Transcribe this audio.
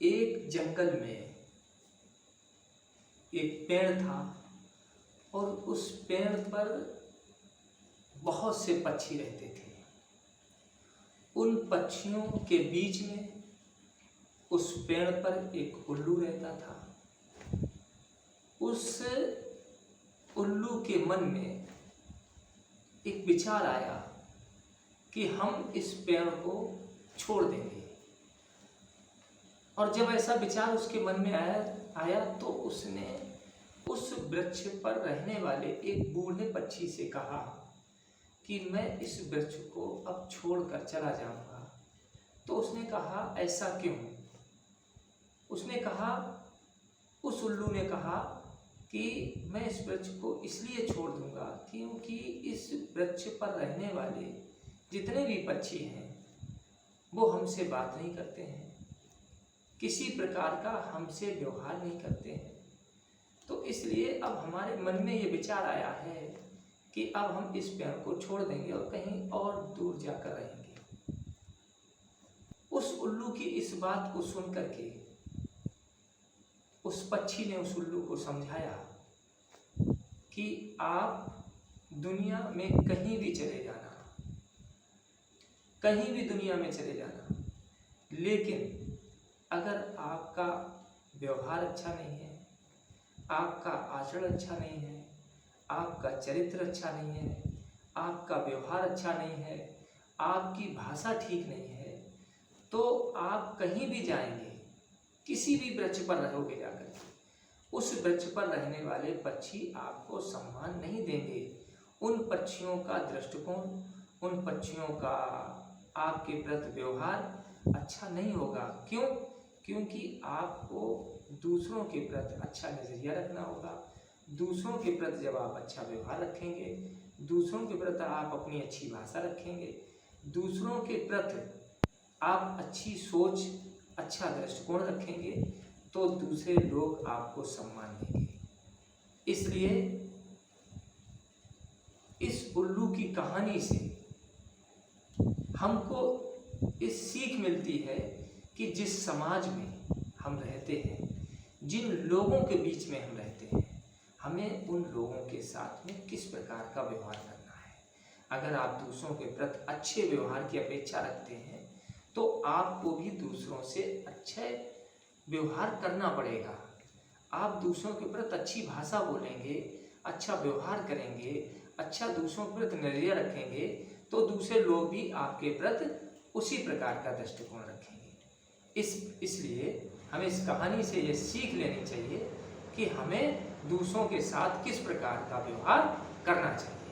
एक जंगल में एक पेड़ था और उस पेड़ पर बहुत से पक्षी रहते थे। उन पक्षियों के बीच में उस पेड़ पर एक उल्लू रहता था। उस उल्लू के मन में एक विचार आया कि हम इस पेड़ को छोड़ देंगे। और जब ऐसा विचार उसके मन में आया तो उसने उस वृक्ष पर रहने वाले एक बूढ़े पक्षी से कहा कि मैं इस वृक्ष को अब छोड़कर चला जाऊंगा। तो उसने कहा, ऐसा क्यों? उसने कहा, उस उल्लू ने कहा कि मैं इस वृक्ष को इसलिए छोड़ दूंगा क्योंकि इस वृक्ष पर रहने वाले जितने भी पक्षी हैं वो हमसे बात नहीं करते हैं, किसी प्रकार का हमसे व्यवहार नहीं करते हैं। तो इसलिए अब हमारे मन में ये विचार आया है कि अब हम इस पेड़ को छोड़ देंगे और कहीं और दूर जाकर रहेंगे। उस उल्लू की इस बात को सुन करके उस पक्षी ने उस उल्लू को समझाया कि आप दुनिया में कहीं भी चले जाना, कहीं भी दुनिया में चले जाना, लेकिन अगर आपका व्यवहार अच्छा नहीं है, आपका आचरण अच्छा नहीं है, आपका चरित्र अच्छा नहीं है, आपका व्यवहार अच्छा नहीं है, आपकी भाषा ठीक नहीं है, तो आप कहीं भी जाएंगे, किसी भी वृक्ष पर रहोगे जाकर, उस वृक्ष पर रहने वाले पक्षी आपको सम्मान नहीं देंगे। उन पक्षियों का दृष्टिकोण, उन पक्षियों का आपके प्रति व्यवहार अच्छा नहीं होगा। क्यों? क्योंकि आपको दूसरों के प्रति अच्छा नज़रिया रखना होगा। दूसरों के प्रति जब आप अच्छा व्यवहार रखेंगे, दूसरों के प्रति आप अपनी अच्छी भाषा रखेंगे, दूसरों के प्रति आप अच्छी सोच, अच्छा दृष्टिकोण रखेंगे, तो दूसरे लोग आपको सम्मान देंगे। इसलिए इस उल्लू की कहानी से हमको इस सीख मिलती है कि जिस समाज में हम रहते हैं, जिन लोगों के बीच में हम रहते हैं, हमें उन लोगों के साथ में किस प्रकार का व्यवहार करना है। अगर आप दूसरों के प्रति अच्छे व्यवहार की अपेक्षा रखते हैं तो आपको भी दूसरों से अच्छे व्यवहार करना पड़ेगा। आप दूसरों के प्रति अच्छी भाषा बोलेंगे, अच्छा व्यवहार करेंगे, अच्छा दूसरों के प्रति नजरिया रखेंगे, तो दूसरे लोग भी आपके प्रति उसी प्रकार का दृष्टिकोण रखेंगे। इसलिए हमें इस कहानी से ये सीख लेनी चाहिए कि हमें दूसरों के साथ किस प्रकार का व्यवहार करना चाहिए।